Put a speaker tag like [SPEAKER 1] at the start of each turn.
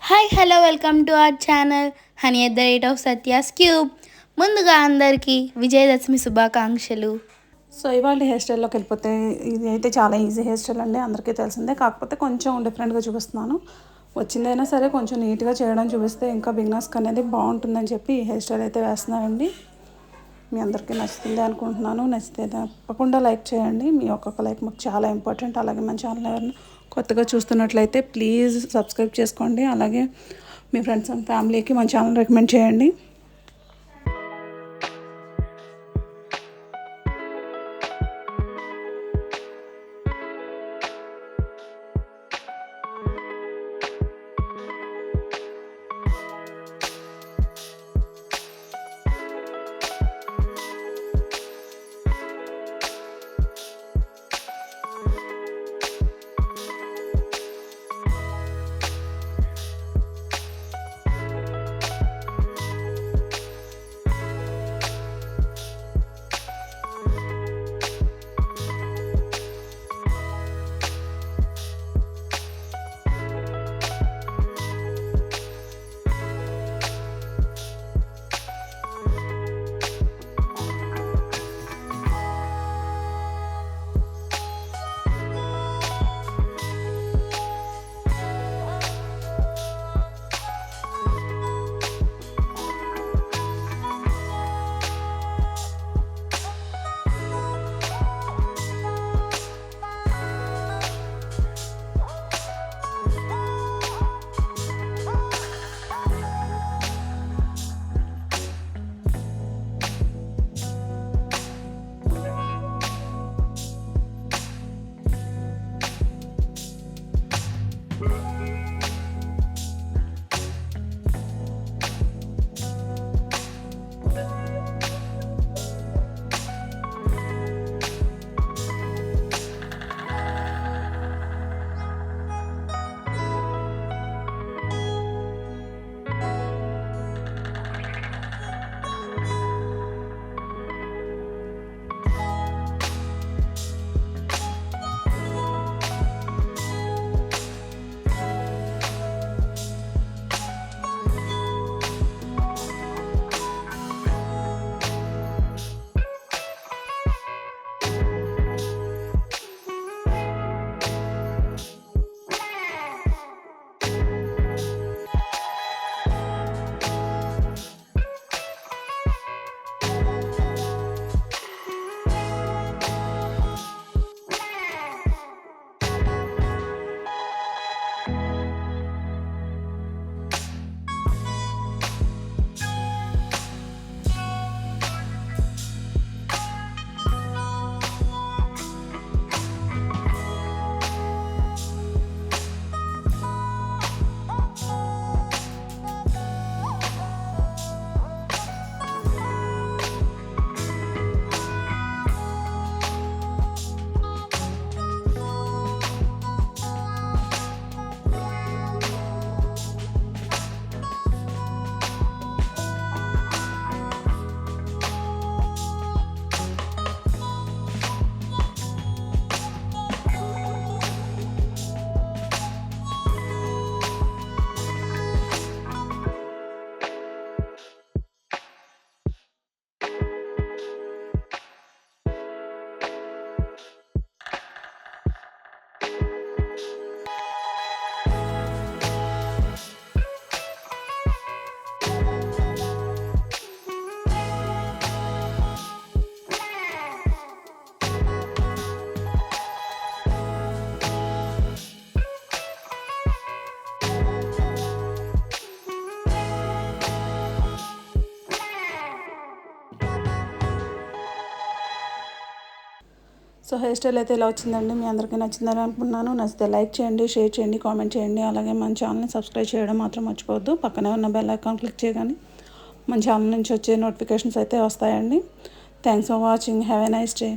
[SPEAKER 1] Hi hello welcome to our channel honey at the rate of Satya's cube. ముందుగా అందరికీ విజయదశమి శుభాకాంక్షలు.
[SPEAKER 2] So ఇవాళ hair స్టైల్లోకి వెళ్ళిపోతే ఇది అయితే చాలా ఈజీ హెయిర్ స్టైల్ అండి, అందరికీ తెలిసిందే. కాకపోతే కొంచెం డిఫరెంట్గా చూపిస్తున్నాను. వచ్చిందైనా సరే కొంచెం నీట్గా చేయడం చూపిస్తే ఇంకా బిగినర్స్కి అనేది బాగుంటుందని చెప్పి ఈ హెయిర్ స్టైల్ అయితే వేస్తున్నానండి. మీ అందరికీ నచ్చుతుంది అనుకుంటున్నాను. నచ్చితే తప్పకుండా లైక్ చేయండి. మీ ఒక్కొక్క లైక్ మాకు చాలా ఇంపార్టెంట్. అలాగే మన ఛానల్ ఎవరైనా కొత్తగా చూస్తున్నట్లయితే ప్లీజ్ సబ్స్క్రైబ్ చేసుకోండి. అలాగే మీ ఫ్రెండ్స్ అండ్ ఫ్యామిలీకి మన ఛానల్ రికమెండ్ చేయండి. సో హెయిర్ స్టైల్ అయితే ఇలా వచ్చిందండి. మీ అందరికీ నచ్చిందని అనుకున్నాను. నచ్చితే లైక్ చేయండి, షేర్ చేయండి, కామెంట్ చేయండి. అలాగే మన ఛానల్ని సబ్స్క్రైబ్ చేయడం మాత్రం మర్చిపోవద్దు. పక్కనే ఉన్న బెల్ ఐకాన్ క్లిక్ చేయగానే మన ఛానల్ నుంచి వచ్చే నోటిఫికేషన్స్ అయితే వస్తాయండి. Thanks for watching. Have a nice day.